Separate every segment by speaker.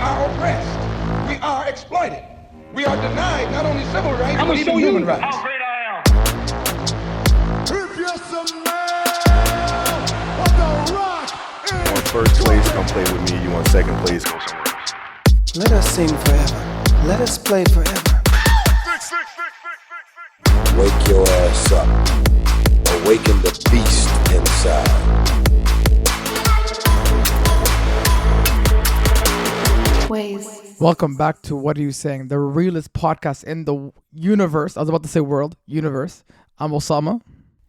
Speaker 1: are oppressed. We are exploited. We are denied not only civil rights, but even human rights.
Speaker 2: How great I am.
Speaker 3: If you're some man on the rock,
Speaker 4: You want first place, come play with me. You want second place, go somewhere else.
Speaker 5: Let us sing forever. Let us play forever.
Speaker 6: Wake your ass up. Awaken the beast inside.
Speaker 7: Welcome back to What Are You Saying? The realest podcast in the universe. I was about to say world, universe. I'm Osama.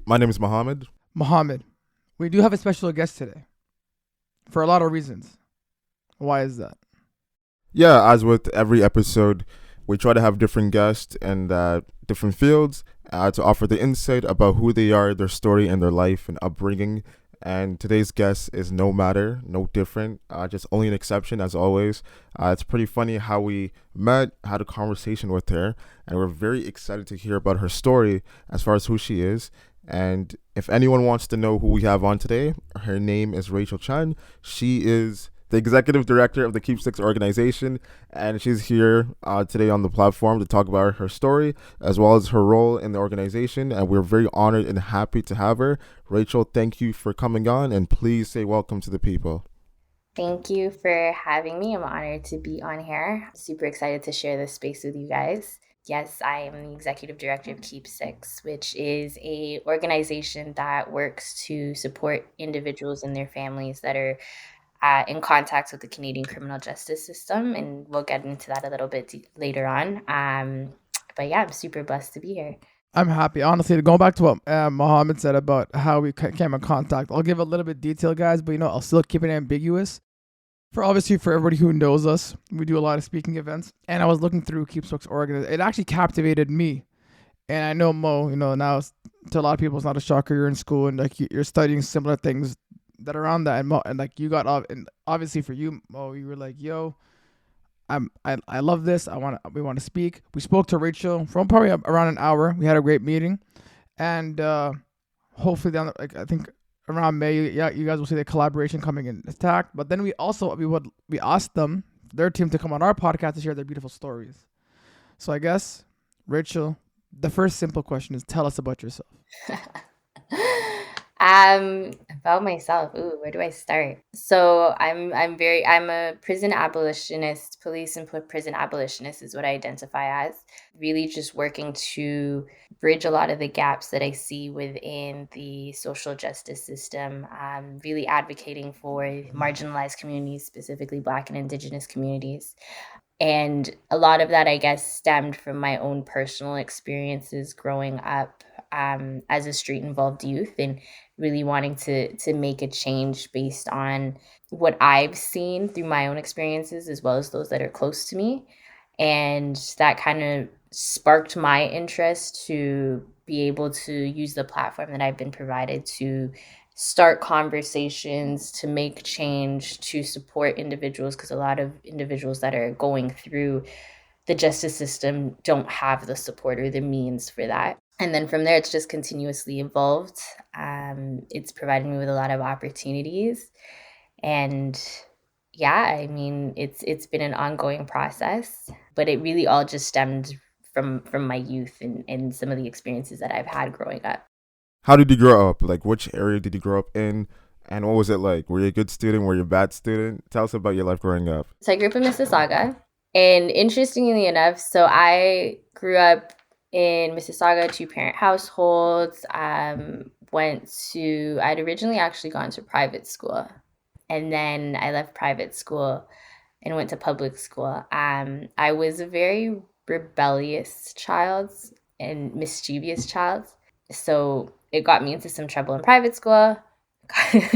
Speaker 4: My name is Mohammed.
Speaker 7: Mohammed. We do have a special guest today for a lot of reasons. Why is that?
Speaker 4: Yeah, as with every episode, we try to have different guests and different fields to offer the insight about who they are, their story, and their life and upbringing. And today's guest is no matter, no different, just only an exception as always. It's pretty funny how we met, had a conversation with her, and we're very excited to hear about her story as far as who she is. And if anyone wants to know who we have on today, her name is Rachel Chan. She is the executive director of the Keepsticks organization, and she's here today on the platform to talk about her story as well as her role in the organization, and we're very honored and happy to have her. Rachel, thank you for coming on, and please say welcome to the people.
Speaker 8: Thank you for having me. I'm honored to be on here. Super excited to share this space with you guys. Yes, I am the executive director of Keepsticks, which is a organization that works to support individuals and their families that are in contact with the Canadian criminal justice system, and we'll get into that a little bit later on. But yeah, I'm super blessed to be here.
Speaker 7: I'm happy. Honestly, going back to what Mohammed said about how we came in contact, I'll give a little bit detail, guys, but I'll still keep it ambiguous. For everybody who knows us, we do a lot of speaking events, and I was looking through Keepsticks organization. It actually captivated me. And I know Mo, now to a lot of people, it's not a shocker. You're in school and you're studying similar things that are around that, and Mo, and you got off, and obviously for you, Mo, you were like, "Yo, I love this. We want to speak." We spoke to Rachel for probably around an hour. We had a great meeting, and hopefully I think around May, you guys will see the collaboration coming in intact. But then we asked them, their team, to come on our podcast to share their beautiful stories. So I guess, Rachel, the first simple question is, tell us about yourself.
Speaker 8: About myself. Ooh, where do I start? So I'm a prison abolitionist. Police and prison abolitionist is what I identify as. Really just working to bridge a lot of the gaps that I see within the social justice system. Really advocating for marginalized communities, specifically Black and Indigenous communities. And a lot of that, I guess, stemmed from my own personal experiences growing up as a street-involved youth, and really wanting to make a change based on what I've seen through my own experiences, as well as those that are close to me. And that kind of sparked my interest to be able to use the platform that I've been provided to start conversations, to make change, to support individuals, because a lot of individuals that are going through the justice system don't have the support or the means for that. And then from there, it's just continuously evolved. It's provided me with a lot of opportunities. And yeah, it's been an ongoing process, but it really all just stemmed from my youth and some of the experiences that I've had growing up.
Speaker 4: How did you grow up? Like, which area did you grow up in? And what was it like? Were you a good student? Were you a bad student? Tell us about your life growing up.
Speaker 8: So I grew up in Mississauga. And interestingly enough, so I grew up in Mississauga, two-parent households. I'd originally actually gone to private school. And then I left private school and went to public school. I was a very rebellious child and mischievous child. So it got me into some trouble in private school.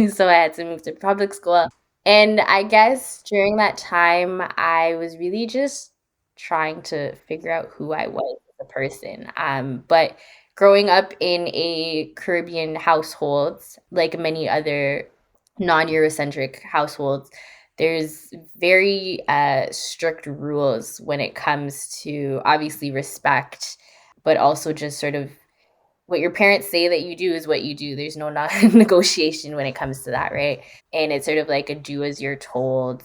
Speaker 8: So I had to move to public school. And I guess during that time, I was really just trying to figure out who I was as a person. But growing up in a Caribbean household, like many other non-Eurocentric households, there's very strict rules when it comes to obviously respect, but also just sort of what your parents say that you do is what you do. There's no negotiation when it comes to that, right? And it's sort of like a do as you're told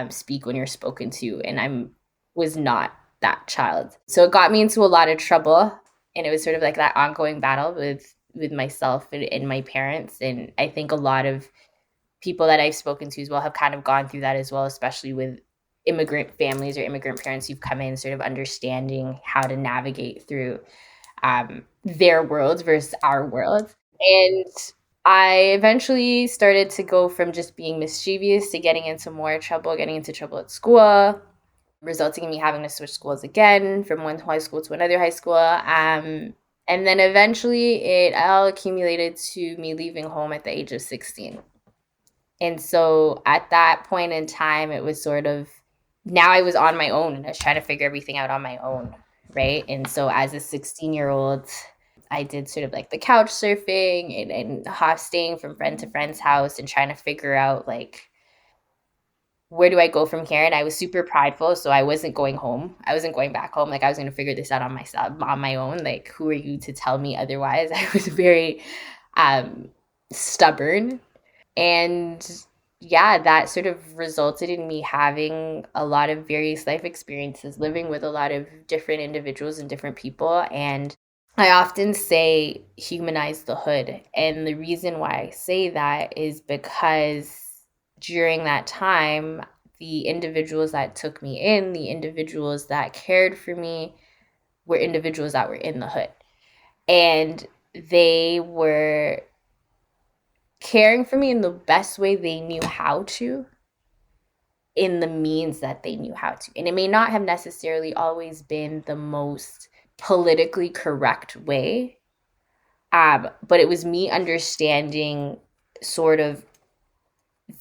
Speaker 8: speak when you're spoken to, and was not that child. So it got me into a lot of trouble, and it was sort of like that ongoing battle with myself and my parents. And I think a lot of people that I've spoken to as well have kind of gone through that as well, especially with immigrant families or immigrant parents who've come in sort of understanding how to navigate through their world versus our world. And I eventually started to go from just being mischievous to getting into more trouble, getting into trouble at school, resulting in me having to switch schools again from one high school to another high school. And then eventually it all accumulated to me leaving home at the age of 16. And so at that point in time, it was sort of, now I was on my own and I was trying to figure everything out on my own, right? And so as a 16-year-old, I did sort of like the couch surfing and staying from friend to friend's house and trying to figure out like, where do I go from here? And I was super prideful, so I wasn't going home. I wasn't going back home. Like I was going to figure this out on myself, on my own. Like, who are you to tell me otherwise? I was very stubborn. And yeah, that sort of resulted in me having a lot of various life experiences, living with a lot of different individuals and different people. And I often say humanize the hood. And the reason why I say that is because during that time, the individuals that took me in, the individuals that cared for me, were individuals that were in the hood. And they were caring for me in the best way they knew how to, in the means that they knew how to. And it may not have necessarily always been the most politically correct way, but it was me understanding sort of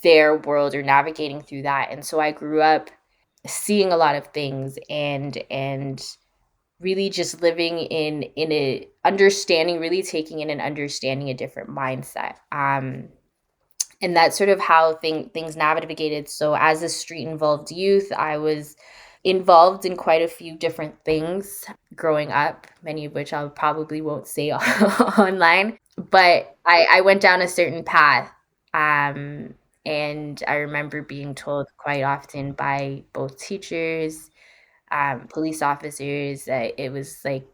Speaker 8: their world or navigating through that. And so I grew up seeing a lot of things and really just living in a understanding, really taking in and understanding a different mindset. And that's sort of how things navigated. So as a street involved youth, I was involved in quite a few different things growing up, many of which I probably won't say online. But I went down a certain path. And I remember being told quite often by both teachers, police officers, that it was like,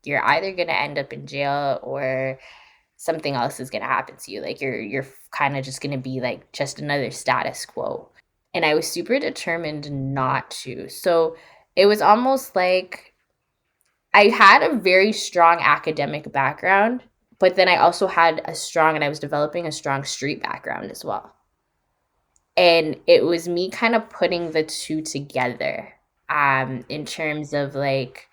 Speaker 8: you're either going to end up in jail or something else is going to happen to you. Like you're kind of just going to be like just another status quo. And I was super determined not to. So it was almost like I had a very strong academic background, but then I also had and I was developing a strong street background as well. And it was me kind of putting the two together, in terms of like,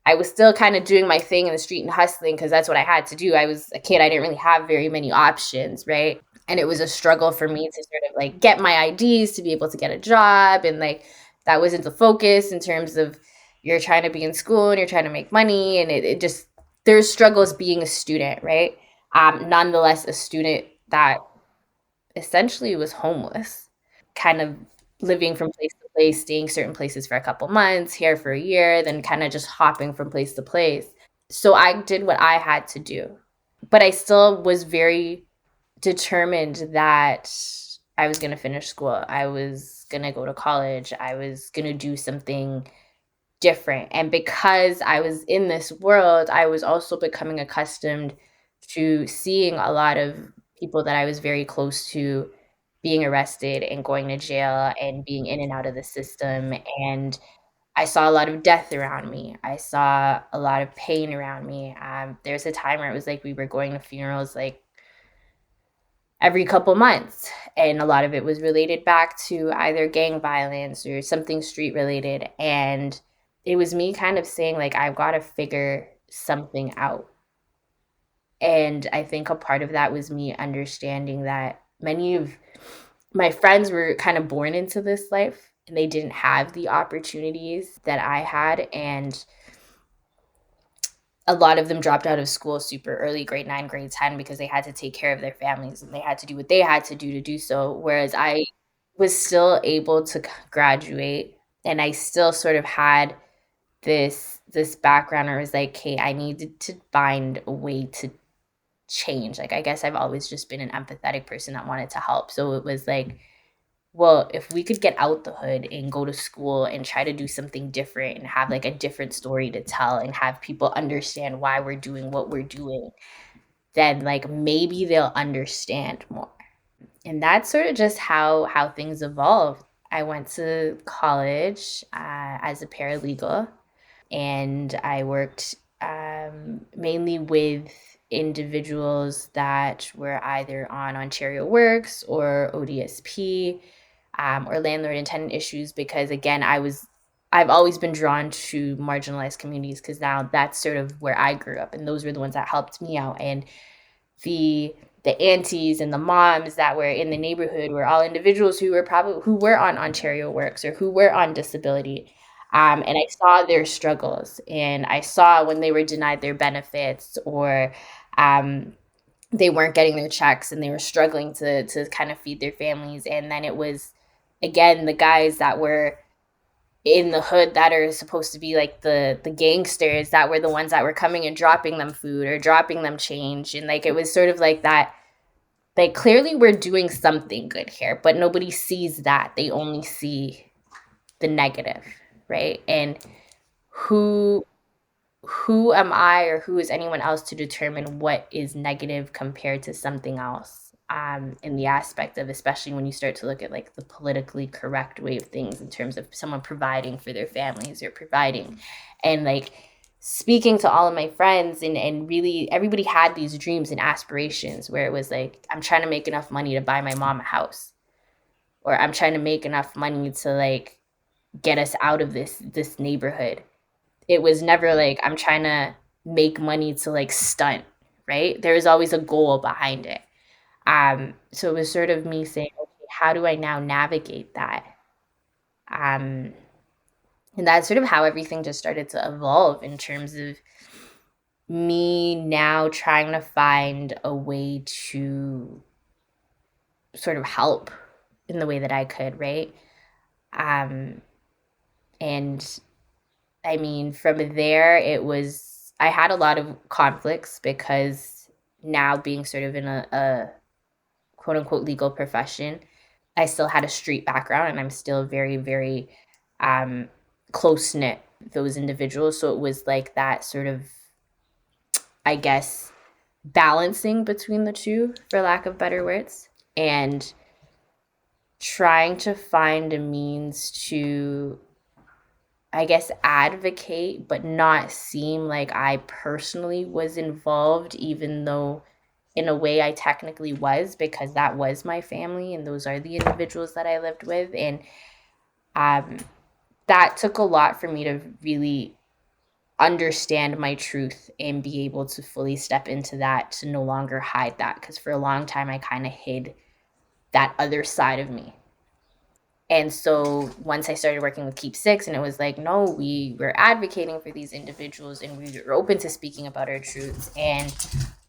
Speaker 8: I was still kind of doing my thing in the street and hustling because that's what I had to do. I was a kid. I didn't really have very many options, right? And it was a struggle for me to sort of like get my IDs to be able to get a job. And like, that wasn't the focus in terms of you're trying to be in school and you're trying to make money. And it just, there's struggles being a student, right? Nonetheless, a student that essentially was homeless, kind of living from place to place, staying certain places for a couple months, here for a year, then kind of just hopping from place to place. So I did what I had to do, but I still was very determined that I was going to finish school. I was going to go to college. I was going to do something different. And because I was in this world, I was also becoming accustomed to seeing a lot of people that I was very close to being arrested and going to jail and being in and out of the system. And I saw a lot of death around me. I saw a lot of pain around me. There's a time where it was like we were going to funerals like every couple months. And a lot of it was related back to either gang violence or something street related. And it was me kind of saying like, I've got to figure something out. And I think a part of that was me understanding that many of my friends were kind of born into this life and they didn't have the opportunities that I had. And a lot of them dropped out of school super early, grade 9, grade 10, because they had to take care of their families and they had to do what they had to do so. Whereas I was still able to graduate and I still sort of had this background where it was like, hey, I needed to find a way to change. Like, I guess I've always just been an empathetic person that wanted to help. So it was like, well, if we could get out the hood and go to school and try to do something different and have like a different story to tell and have people understand why we're doing what we're doing, then like maybe they'll understand more. And that's sort of just how things evolved. I went to college as a paralegal, and I worked mainly with individuals that were either on Ontario Works or ODSP, or landlord and tenant issues, because again, I've always been drawn to marginalized communities because now that's sort of where I grew up, and those were the ones that helped me out. And the aunties and the moms that were in the neighborhood were all individuals who were on Ontario Works or who were on disability. And I saw their struggles, and I saw when they were denied their benefits, or they weren't getting their checks and they were struggling to kind of feed their families. And then it was, again, the guys that were in the hood that are supposed to be like the gangsters that were the ones that were coming and dropping them food or dropping them change. And like, it was sort of like that, like, clearly we're doing something good here, but nobody sees that. They only see the negative, right? And who am I, or who is anyone else to determine what is negative compared to something else? In the aspect of, especially when you start to look at like the politically correct way of things in terms of someone providing for their families or providing, and like speaking to all of my friends, and really everybody had these dreams and aspirations where it was like, I'm trying to make enough money to buy my mom a house, or I'm trying to make enough money to like get us out of this neighborhood. It was never like, I'm trying to make money to like stunt, right? There was always a goal behind it. So it was sort of me saying, okay, how do I now navigate that? And that's sort of how everything just started to evolve in terms of me now trying to find a way to sort of help in the way that I could, right? And I mean, from there, I had a lot of conflicts because now being sort of in a quote unquote legal profession, I still had a street background, and I'm still very, very close knit with those individuals. So it was like that sort of, I guess, balancing between the two, for lack of better words, and trying to find a means to, I guess, advocate, but not seem like I personally was involved, even though in a way I technically was, because that was my family and those are the individuals that I lived with. And that took a lot for me to really understand my truth and be able to fully step into that, to no longer hide that, because for a long time I kind of hid that other side of me. And so once I started working with Keep Six, and it was like, no, we were advocating for these individuals, and we were open to speaking about our truths, and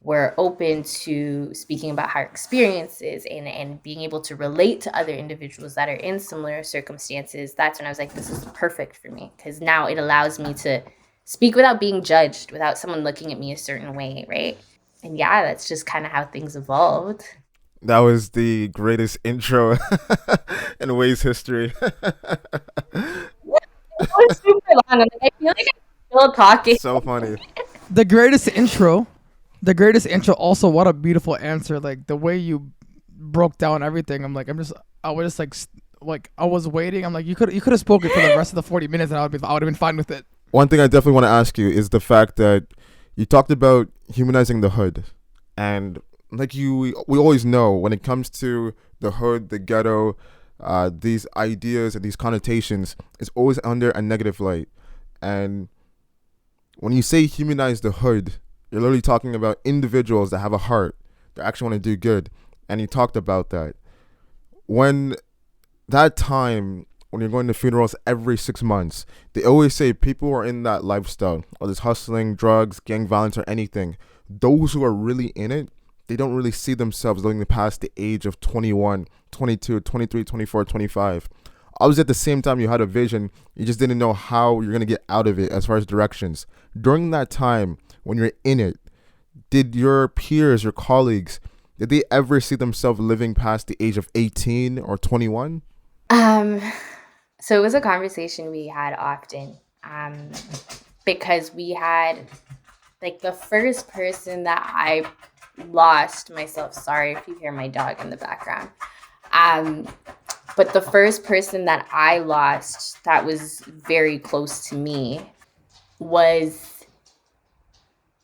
Speaker 8: we're open to speaking about our experiences, and being able to relate to other individuals that are in similar circumstances. That's when I was like, this is perfect for me, because now it allows me to speak without being judged, without someone looking at me a certain way, right? And yeah, that's just kind of how things evolved.
Speaker 4: That was the greatest intro in Ways history.
Speaker 8: It was super long. And I feel like I'm still talking.
Speaker 4: So funny.
Speaker 7: The greatest intro. Also, what a beautiful answer. Like the way you broke down everything. I was just like I was waiting. I'm like, you could have spoken for the rest of the 40 minutes, and I would have been fine with it.
Speaker 4: One thing I definitely want to ask you is the fact that you talked about humanizing the hood, and like we always know when it comes to the hood, the ghetto, these ideas and these connotations is always under a negative light. And when you say humanize the hood, you're literally talking about individuals that have a heart, that actually want to do good. And you talked about that. When that time, when you're going to funerals every 6 months, they always say people who are in that lifestyle, or this hustling, drugs, gang violence, or anything, those who are really in it, they don't really see themselves living past the age of 21, 22, 23, 24, 25. Obviously, at the same time, you had a vision. You just didn't know how you're going to get out of it as far as directions. During that time, when you're in it, did your peers, your colleagues, did they ever see themselves living past the age of 18 or 21?
Speaker 8: Um, so it was a conversation we had often, because we had, like, the first person that I lost myself. Sorry if you hear my dog in the background. But the first person that I lost that was very close to me was,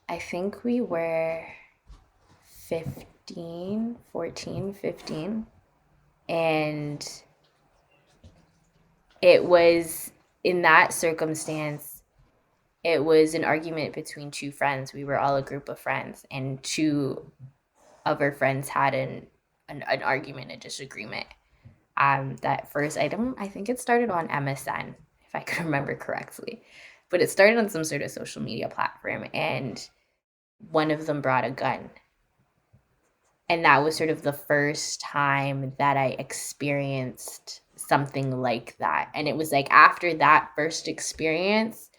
Speaker 8: I think we were 14, 15. And it was, in that circumstance, it was an argument between two friends. We were all a group of friends, and two of our friends had an argument, a disagreement. That first item, I think it started on MSN, if I could remember correctly. But it started on some sort of social media platform, and one of them brought a gun. And that was sort of the first time that I experienced something like that. And it was like after that first experience,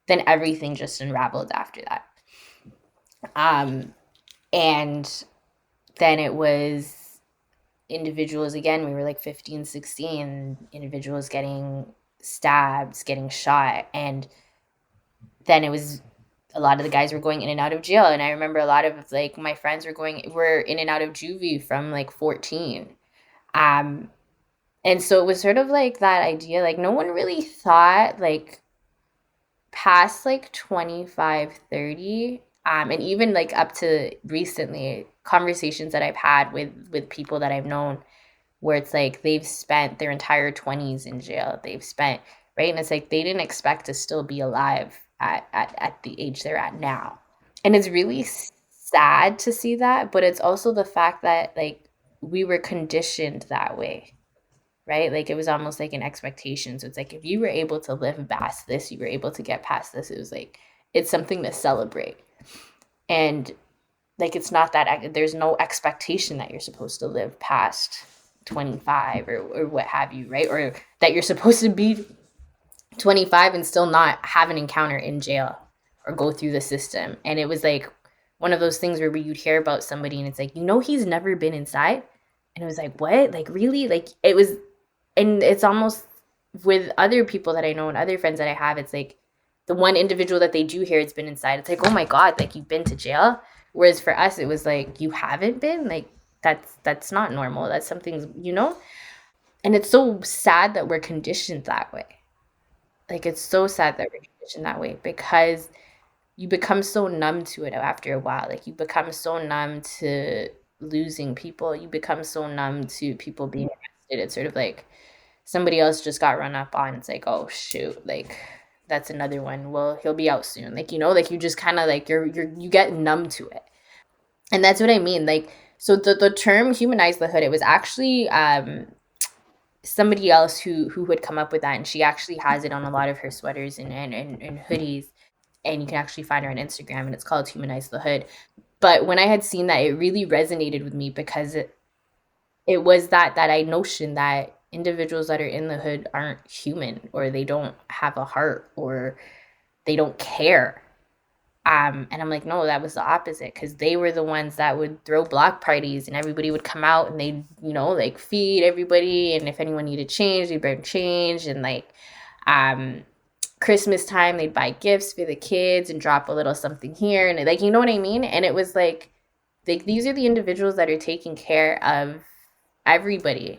Speaker 8: then everything just unraveled after that. And then it was individuals, again, we were like 15, 16, individuals getting stabbed, getting shot. And then it was, a lot of the guys were going in and out of jail. And I remember a lot of, like, my friends were in and out of juvie from like 14. And so it was sort of like that idea, like, no one really thought, like, past like 25, 30, and even like up to recently, conversations that I've had with people that I've known, where it's like they've spent their entire 20s in jail. They've spent, right? And it's like they didn't expect to still be alive at the age they're at now. And it's really sad to see that, but it's also the fact that, like, we were conditioned that way, right? Like, it was almost like an expectation. So it's like, if you were able to live past this, you were able to get past this, it was like, it's something to celebrate. And, like, it's not that, there's no expectation that you're supposed to live past 25 or what have you, right? Or that you're supposed to be 25 and still not have an encounter in jail or go through the system. And it was like one of those things where you'd hear about somebody and it's like, he's never been inside. And it was like, what? Like, really? Like, it was, and it's almost with other people that I know and other friends that I have, it's like the one individual that they do hear it's been inside, it's like, oh my God, like, you've been to jail. Whereas for us, it was like, you haven't been? Like, that's not normal. That's something, And it's so sad that we're conditioned that way. Like, it's so sad that we're conditioned that way, because you become so numb to it after a while. Like, you become so numb to losing people. You become so numb to people being arrested. It's sort of like somebody else just got run up on. It's like, oh shoot, like, that's another one. Well, he'll be out soon. Like, like, you just kind of like, you get numb to it. And that's what I mean. Like, so the term humanize the hood, it was actually somebody else who had come up with that, and she actually has it on a lot of her sweaters and hoodies, and you can actually find her on Instagram, and it's called Humanize the Hood. But when I had seen that, it really resonated with me, because it was that notion that individuals that are in the hood aren't human, or they don't have a heart, or they don't care. And I'm like, no, that was the opposite, because they were the ones that would throw block parties, and everybody would come out and they'd, like, feed everybody. And if anyone needed change, they'd bring change. And like, Christmas time, they'd buy gifts for the kids and drop a little something here. And like, you know what I mean? And it was like these are the individuals that are taking care of everybody.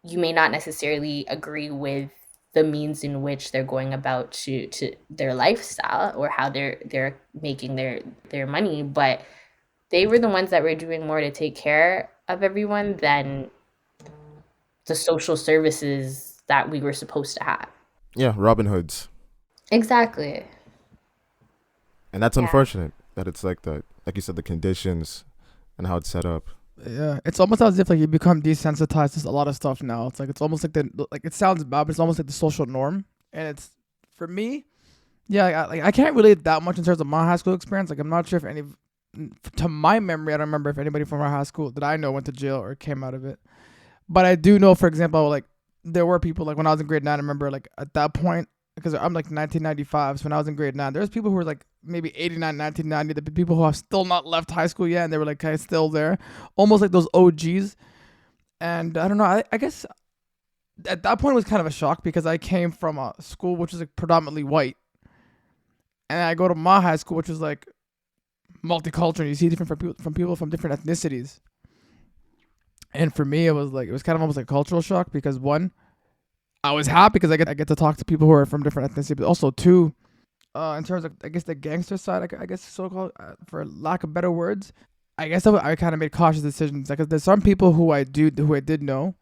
Speaker 8: You may not necessarily agree with the means in which they're going about to their lifestyle or how they're making their money, but they were the ones that were doing more to take care of everyone than the social services that we were supposed to have.
Speaker 4: Yeah, Robin Hoods.
Speaker 8: Exactly.
Speaker 4: And that's unfortunate that it's like that. Like you said, the conditions and how it's set up.
Speaker 7: Yeah, it's almost as if, like, you become desensitized to a lot of stuff now. It's like, it's almost like it sounds bad, but it's almost like the social norm. And it's, for me, yeah, I can't relate that much in terms of my high school experience. Like, I'm not sure if to my memory, I don't remember if anybody from our high school that I know went to jail or came out of it. But I do know, for example, like, there were people, like, when I was in grade 9, I remember, like, at that point, because I'm like 1995, so when I was in grade 9, there's people who were like maybe 89, 1990, the people who have still not left high school yet, and they were like kind of still there, almost like those OGs. And I don't know, I guess At that point, it was kind of a shock because I came from a school which was like predominantly white, and I go to my high school, which was like multicultural. And you see different from people from different ethnicities, and for me, it was kind of almost like a cultural shock because one, I was happy because I get to talk to people who are from different ethnicities, but also two, in terms of I guess the gangster side, I guess so called, for lack of better words, I guess I kind of made cautious decisions because there's some people who I did know,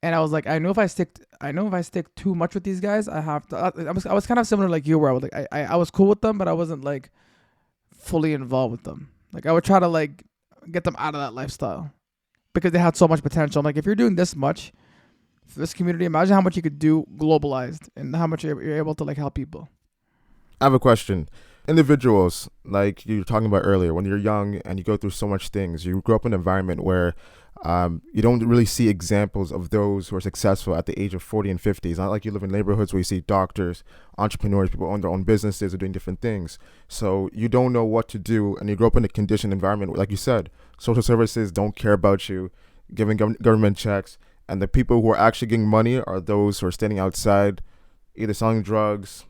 Speaker 7: and I was like, I know if I stick too much with these guys, I have to. I was kind of similar like you, where I was like, I was cool with them, but I wasn't like fully involved with them. Like I would try to like get them out of that lifestyle because they had so much potential. I'm like, if you're doing this much for this community, imagine how much you could do globalized and how much you're able to like help people.
Speaker 4: I have a question. Individuals, like you were talking about earlier, when you're young and you go through so much things, you grow up in an environment where you don't really see examples of those who are successful at the age of 40 and 50. It's not like you live in neighborhoods where you see doctors, entrepreneurs, people own their own businesses or doing different things. So you don't know what to do, and you grow up in a conditioned environment where, like you said, social services don't care about you, giving government checks, and the people who are actually getting money are those who are standing outside, either selling drugs,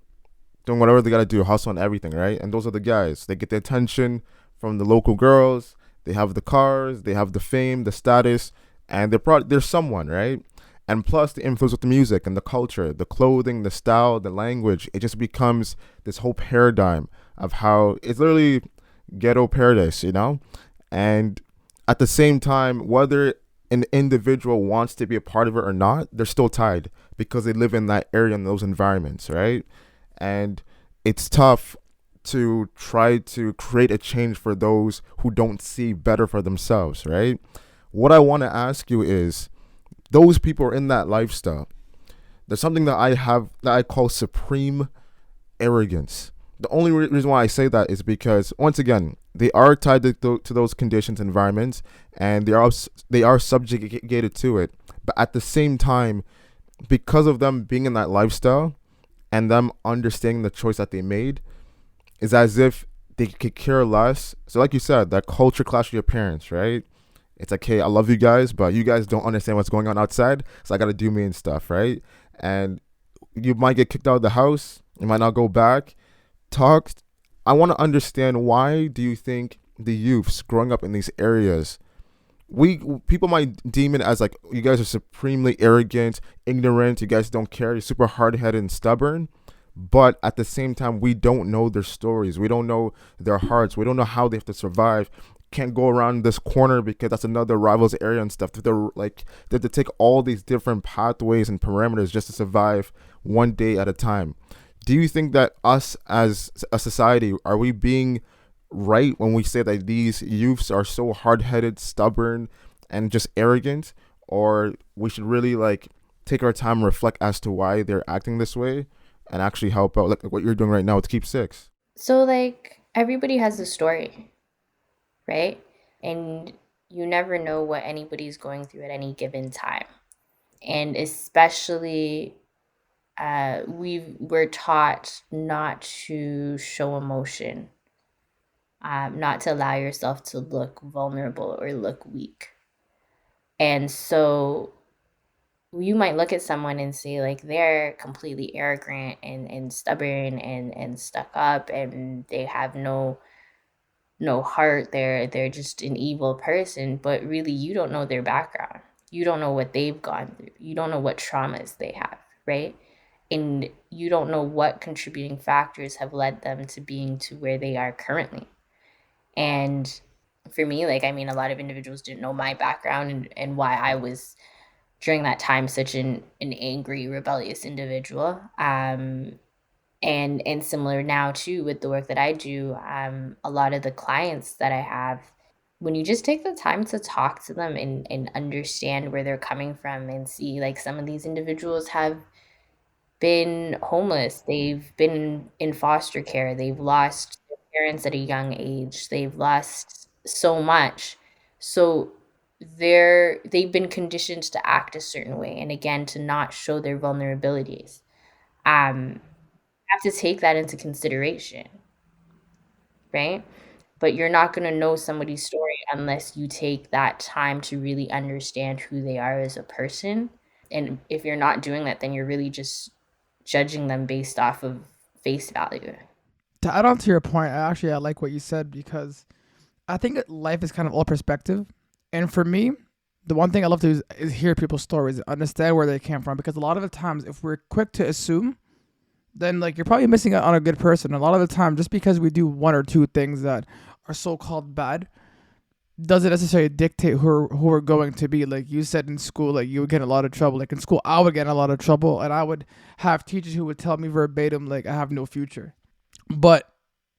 Speaker 4: doing whatever they got to do, hustle and everything, right? And those are the guys. They get the attention from the local girls. They have the cars, they have the fame, the status, and they're someone, right? And plus the influence of the music and the culture, the clothing, the style, the language. It just becomes this whole paradigm of how it's literally ghetto paradise, you know? And at the same time, whether an individual wants to be a part of it or not, they're still tied because they live in that area and those environments, right? And it's tough to try to create a change for those who don't see better for themselves, right? What I want to ask you is, those people are in that lifestyle. There's something that I call supreme arrogance. The only reason why I say that is because, once again, they are tied to those conditions, environments, and they are subjugated to it. But at the same time, because of them being in that lifestyle and them understanding the choice that they made, is as if they could care less. So like you said, that culture clash with your parents, right? It's like, hey, I love you guys, but you guys don't understand what's going on outside, so I got to do me and stuff, right? And you might get kicked out of the house. You might not go back. I want to understand, why do you think the youths growing up in these areas, people might deem it as like, you guys are supremely arrogant, ignorant, you guys don't care, you're super hard-headed and stubborn. But at the same time, we don't know their stories. We don't know their hearts. We don't know how they have to survive. Can't go around this corner because that's another rival's area and stuff. They have to take all these different pathways and parameters just to survive one day at a time. Do you think that us as a society, are we being right when we say that these youths are so hard-headed, stubborn, and just arrogant? Or we should really like take our time and reflect as to why they're acting this way, and actually help out, like what you're doing right now with Keep Six?
Speaker 8: So, like, everybody has a story, right? And you never know what anybody's going through at any given time. And especially, we're taught not to show emotion, not to allow yourself to look vulnerable or look weak. And so you might look at someone and say like they're completely arrogant and stubborn and stuck up, and they have no heart. They're just an evil person, but really you don't know their background. You don't know what they've gone through. You don't know what traumas they have, right? And you don't know what contributing factors have led them to being to where they are currently. And for me, like, I mean, a lot of individuals didn't know my background and why I was during that time such an angry, rebellious individual. And similar now too with the work that I do, a lot of the clients that I have, when you just take the time to talk to them and understand where they're coming from and see, like, some of these individuals have been homeless, they've been in foster care, they've lost their parents at a young age, they've lost so much. So they've been conditioned to act a certain way, and again, to not show their vulnerabilities. You have to take that into consideration, right? But you're not going to know somebody's story unless you take that time to really understand who they are as a person. And if you're not doing that, then you're really just judging them based off of face value.
Speaker 7: To add on to your point, I like what you said, because I think that life is kind of all perspective. And for me, the one thing I love to do is hear people's stories, understand where they came from. Because a lot of the times, if we're quick to assume, then like you're probably missing out on a good person. A lot of the time, just because we do one or two things that are so-called bad, doesn't necessarily dictate who we're going to be. Like you said, in school, like you would get in a lot of trouble. Like in school, I would get in a lot of trouble, and I would have teachers who would tell me verbatim, like, I have no future. But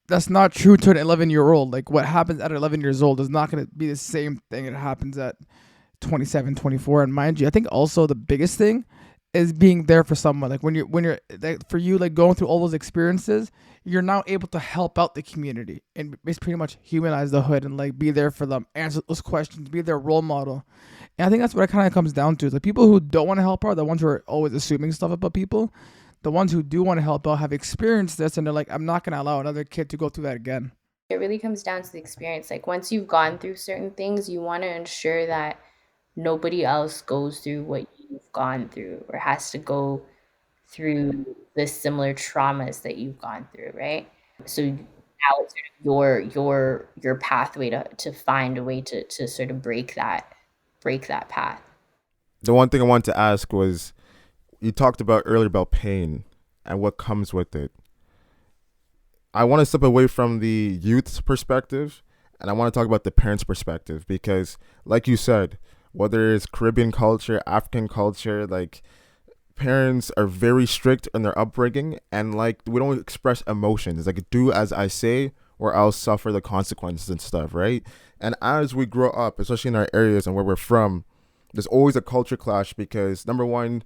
Speaker 7: that's not true to an 11-year-old. Like what happens at 11 years old is not going to be the same thing that happens at 27, 24. And mind you, I think also the biggest thing is being there for someone. Like when you're like, for you, like going through all those experiences, you're now able to help out the community and pretty much humanize the hood and like be there for them, answer those questions, be their role model. And I think that's what it kind of comes down to. The people who don't want to help out, the ones who are always assuming stuff about people. The ones who do want to help out have experienced this, and they're like, I'm not going to allow another kid to go through that again.
Speaker 8: It really comes down to the experience. Like once you've gone through certain things, you want to ensure that nobody else goes through what you've gone through or has to go through the similar traumas that you've gone through, right? So now it's sort of your pathway to find a way to sort of break that path.
Speaker 4: The one thing I wanted to ask was, you talked about earlier about pain and what comes with it. I want to step away from the youth's perspective, and I want to talk about the parents' perspective, because like you said, whether it's Caribbean culture, African culture, like parents are very strict in their upbringing, and like we don't express emotions. It's like, do as I say or else suffer the consequences and stuff, right? And as we grow up, especially in our areas and where we're from, there's always a culture clash, because number one,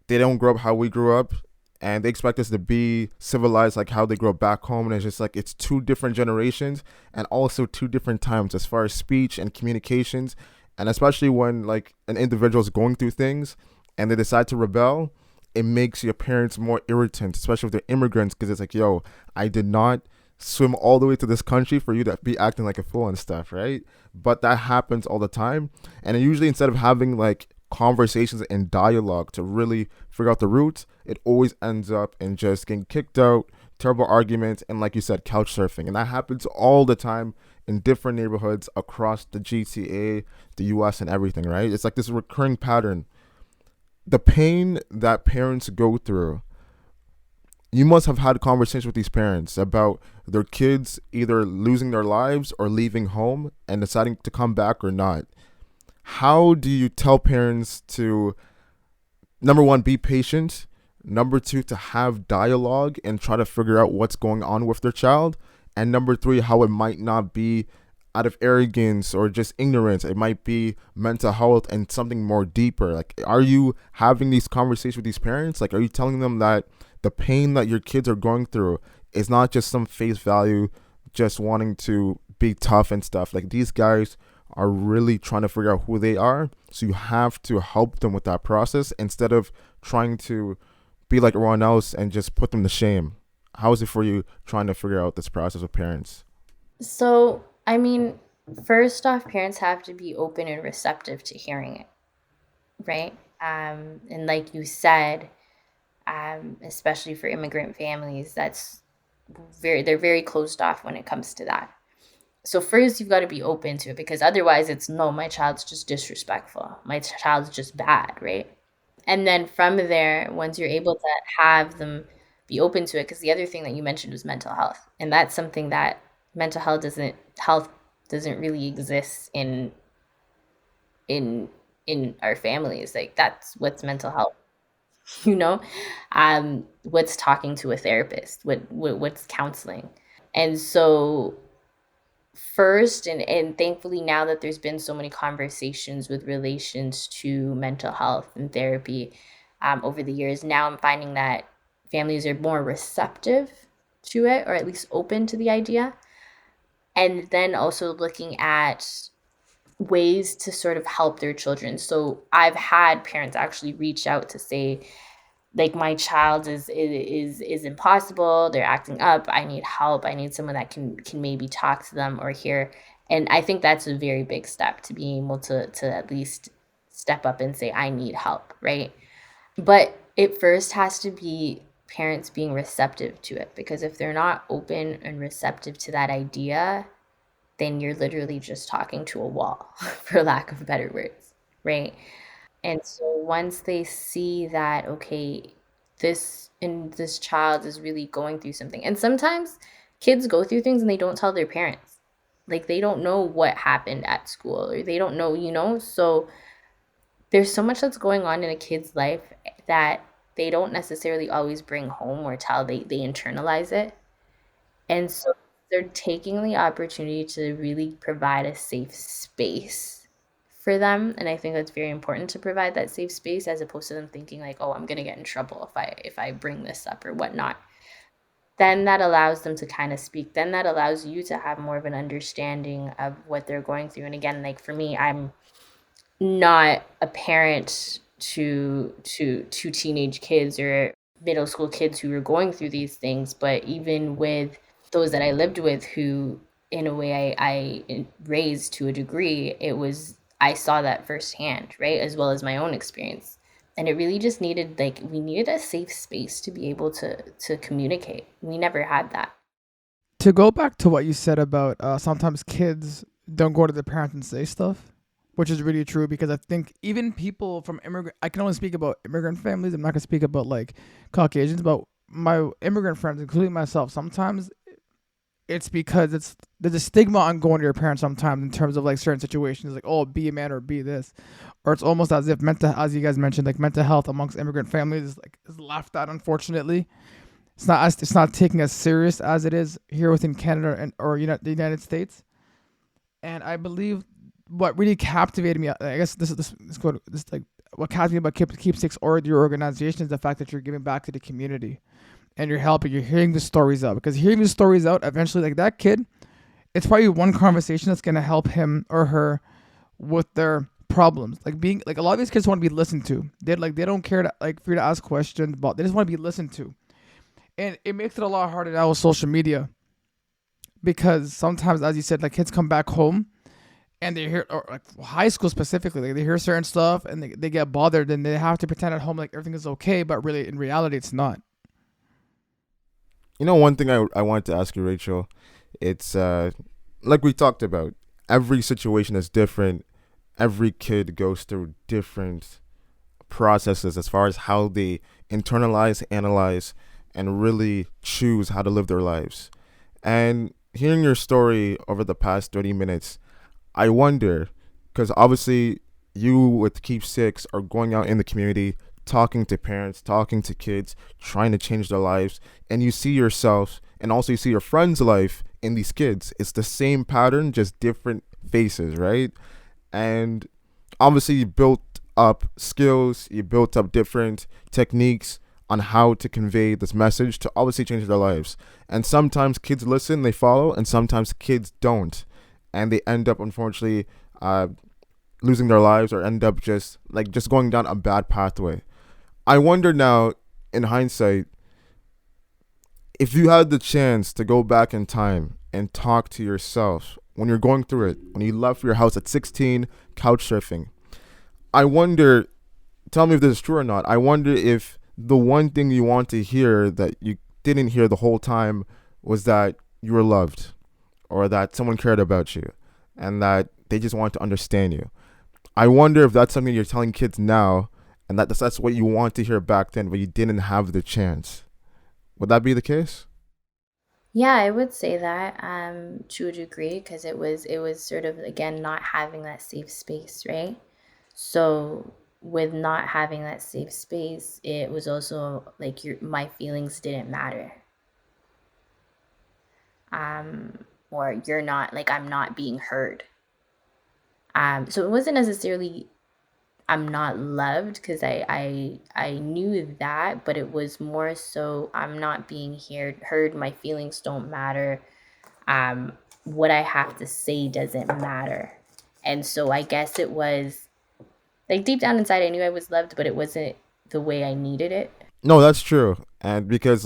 Speaker 4: they don't grow up how we grew up, and they expect us to be civilized like how they grew up back home. And it's just like, it's two different generations and also two different times as far as speech and communications. And especially when like an individual is going through things and they decide to rebel, it makes your parents more irritant, especially if they're immigrants, because it's like, yo, I did not swim all the way to this country for you to be acting like a fool and stuff, right? But that happens all the time. And usually, instead of having like conversations and dialogue to really figure out the roots, it always ends up in just getting kicked out, terrible arguments, and like you said, couch surfing. And that happens all the time in different neighborhoods across the GTA, the US, and everything, right? It's like this recurring pattern. The pain that parents go through, you must have had conversations with these parents about their kids either losing their lives or leaving home and deciding to come back or not. How do you tell parents to, number one, be patient, number two, to have dialogue and try to figure out what's going on with their child, and number three, how it might not be out of arrogance or just ignorance, it might be mental health and something more deeper? Like, are you having these conversations with these parents? Like, are you telling them that the pain that your kids are going through is not just some face value, just wanting to be tough and stuff? Like, these guys are really trying to figure out who they are, so you have to help them with that process instead of trying to be like everyone else and just put them to shame. How is it for you trying to figure out this process with parents?
Speaker 8: So, I mean, first off, parents have to be open and receptive to hearing it, right? And like you said, especially for immigrant families, they're very closed off when it comes to that. So first, you've got to be open to it, because otherwise it's, no, my child's just disrespectful. My child's just bad, right? And then from there, once you're able to have them be open to it, because the other thing that you mentioned was mental health. And that's something that mental health doesn't really exist in our families. Like, that's what's mental health, what's talking to a therapist, what's counseling. And so first, and thankfully now that there's been so many conversations with relations to mental health and therapy over the years, now I'm finding that families are more receptive to it, or at least open to the idea. And then also looking at ways to sort of help their children. So I've had parents actually reach out to say, like, my child is impossible. They're acting up. I need help. I need someone that can maybe talk to them or hear. And I think that's a very big step, to being able to at least step up and say, I need help, right? But it first has to be parents being receptive to it, because if they're not open and receptive to that idea, then you're literally just talking to a wall, for lack of better words, right? And so once they see that, okay, this child is really going through something. And sometimes kids go through things and they don't tell their parents. Like, they don't know what happened at school, or they don't know. So there's so much that's going on in a kid's life that they don't necessarily always bring home or tell. They internalize it. And so they're taking the opportunity to really provide a safe space for them. And I think that's very important, to provide that safe space, as opposed to them thinking like, oh, I'm going to get in trouble if I bring this up or whatnot. Then that allows them to kind of speak. Then that allows you to have more of an understanding of what they're going through. And again, like for me, I'm not a parent to teenage kids or middle school kids who are going through these things, but even with those that I lived with, who in a way I raised to a degree, I saw that firsthand, right? As well as my own experience. And it really just needed, we needed a safe space to be able to communicate. We never had that.
Speaker 7: To go back to what you said about sometimes kids don't go to their parents and say stuff, which is really true, because I think even people from I can only speak about immigrant families. I'm not going to speak about like Caucasians, but my immigrant friends, including myself, sometimes it's because there's a stigma on going to your parents sometimes, in terms of like certain situations, like, oh, be a man or be this, or it's almost as if as you guys mentioned, like mental health amongst immigrant families is laughed at. Unfortunately, it's not taken as serious as it is here within Canada or the United States. And I believe what really captivated me, I guess what captivated me about Keepsakes or your organization, is the fact that you're giving back to the community. And you're helping, you're hearing the stories out. Because hearing the stories out, eventually, like that kid, it's probably one conversation that's going to help him or her with their problems. Like a lot of these kids want to be listened to. They don't care to, for you to ask questions, but they just want to be listened to. And it makes it a lot harder now with social media. Because sometimes, as you said, like kids come back home and they hear, or like high school specifically, like they hear certain stuff and they get bothered, and they have to pretend at home like everything is okay, but really in reality it's not.
Speaker 4: One thing I wanted to ask you, Rachel, it's like we talked about, every situation is different. Every kid goes through different processes as far as how they internalize, analyze, and really choose how to live their lives. And hearing your story over the past 30 minutes, I wonder, because obviously you with Keepsakes are going out in the community, talking to parents, talking to kids, trying to change their lives, and you see yourself and also you see your friend's life in these kids. It's the same pattern, just different faces, right? And obviously you built up skills, you built up different techniques on how to convey this message to obviously change their lives. And sometimes kids listen, they follow, and sometimes kids don't, and they end up unfortunately losing their lives, or end up just going down a bad pathway. I wonder now, in hindsight, if you had the chance to go back in time and talk to yourself when you're going through it, when you left your house at 16, couch surfing, I wonder, tell me if this is true or not, I wonder if the one thing you want to hear that you didn't hear the whole time was that you were loved, or that someone cared about you, and that they just want to understand you. I wonder if that's something you're telling kids now, and that's what you want to hear back then, but you didn't have the chance. Would that be the case?
Speaker 8: Yeah, I would say that to a degree, because it was sort of, again, not having that safe space, right? So with not having that safe space, it was also like my feelings didn't matter. Or you're not, like, I'm not being heard. So it wasn't necessarily I'm not loved, because I knew that, but it was more so I'm not being heard. My feelings don't matter. What I have to say doesn't matter. And so I guess it was like deep down inside, I knew I was loved, but it wasn't the way I needed it.
Speaker 4: No, that's true. And because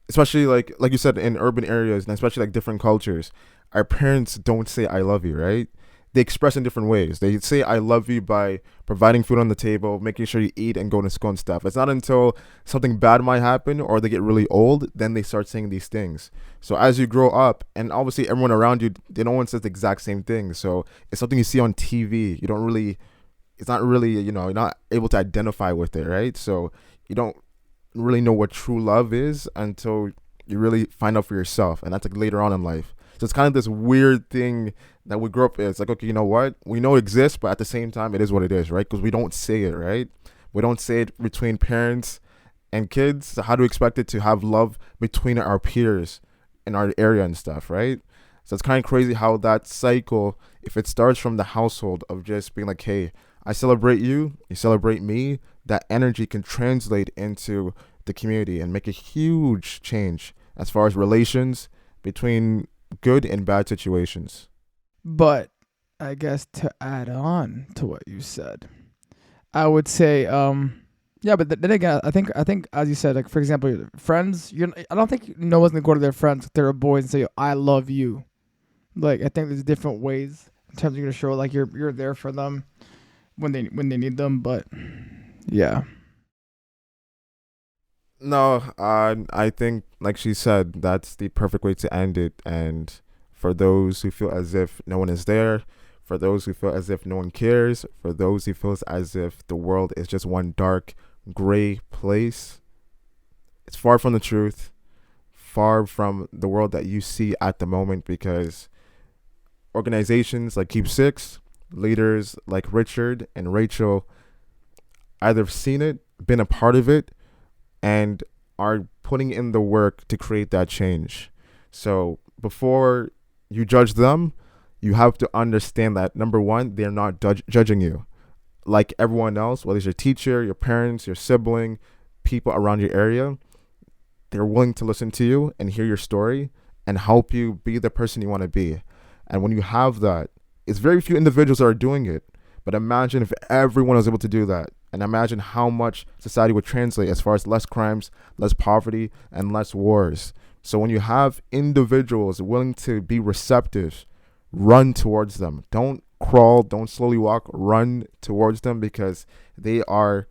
Speaker 4: especially like you said, in urban areas, and especially like different cultures, our parents don't say I love you, right? they express in different ways. They say I love you by providing food on the table, making sure you eat and go to school and stuff. It's not until something bad might happen or they get really old, then they start saying these things. So as you grow up, and obviously everyone around you, no one says the exact same thing. So it's something you see on TV. It's not really, you're not able to identify with it, right? So you don't really know what true love is until you really find out for yourself. And that's like later on in life. So it's kind of this weird thing that we grew up with. It's like, okay, you know what? We know it exists, but at the same time, it is what it is, right? Because we don't say it, right? We don't say it between parents and kids. So how do we expect it to have love between our peers in our area and stuff, right? So it's kind of crazy how that cycle, if it starts from the household of just being like, hey, I celebrate you, you celebrate me, that energy can translate into the community and make a huge change as far as relations between good and bad situations.
Speaker 7: But I guess to add on to what you said, I would say, yeah, but then again, I think as you said, like for example, friends, I don't think no one's gonna go to their friends if they're boys and say, I love you. Like I think there's different ways in terms of you're gonna show like you're there for them when they need them. But yeah.
Speaker 4: No, I think, like she said, that's the perfect way to end it. And for those who feel as if no one is there, for those who feel as if no one cares, for those who feel as if the world is just one dark, gray place, it's far from the truth, far from the world that you see at the moment, because organizations like Keep Six, leaders like Richard and Rachel either have seen it, been a part of it, and are putting in the work to create that change. So before you judge them, you have to understand that, number one, they're not judging you. Like everyone else, whether it's your teacher, your parents, your sibling, people around your area, they're willing to listen to you and hear your story and help you be the person you want to be. And when you have that, it's very few individuals that are doing it. But imagine if everyone was able to do that. And imagine how much society would translate as far as less crimes, less poverty, and less wars. So when you have individuals willing to be receptive, run towards them. Don't crawl, don't slowly walk, run towards them, because they are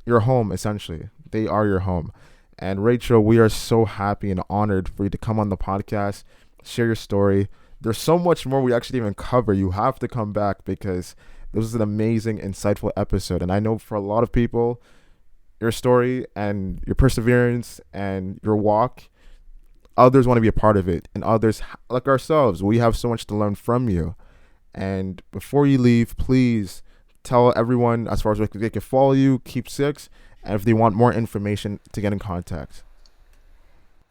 Speaker 4: your home, essentially. They are your home. And Rachel, we are so happy and honored for you to come on the podcast, share your story. There's so much more we actually didn't even cover. You have to come back, because this was an amazing, insightful episode. And I know for a lot of people, your story and your perseverance and your walk, others want to be a part of it. And others, like ourselves, we have so much to learn from you. And before you leave, please tell everyone as far as they can follow you, Keep Six, and if they want more information to get in contact.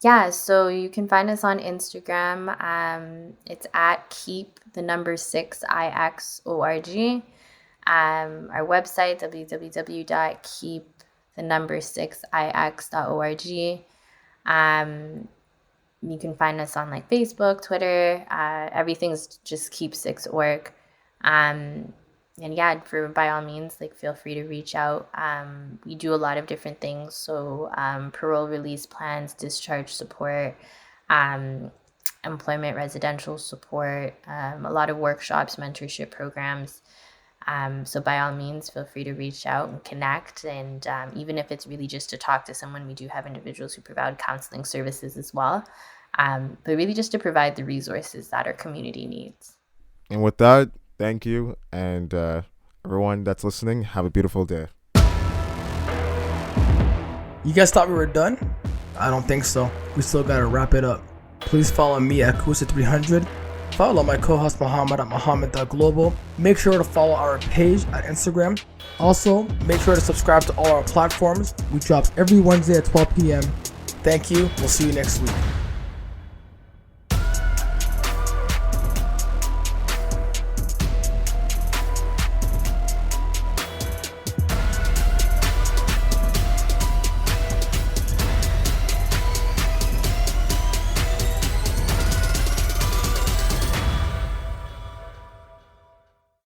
Speaker 8: Yeah, so you can find us on Instagram. It's at keep6ixorg. Our website, www.keep6ix.org. You can find us on like Facebook, Twitter. Everything's just Keep6org. And yeah, by all means, like feel free to reach out. We do a lot of different things. So parole release plans, discharge support, employment residential support, a lot of workshops, mentorship programs. So by all means, feel free to reach out and connect. And even if it's really just to talk to someone, we do have individuals who provide counseling services as well. But really just to provide the resources that our community needs.
Speaker 4: And with that, thank you. And everyone that's listening, have a beautiful day.
Speaker 7: You guys thought we were done? I don't think so. We still gotta wrap it up. Please follow me at Kusa300. Follow my co-host Muhammad at Muhammad.global. Make sure to follow our page at Instagram. Also, make sure to subscribe to all our platforms. We drop every Wednesday at 12 p.m. Thank you. We'll see you next week.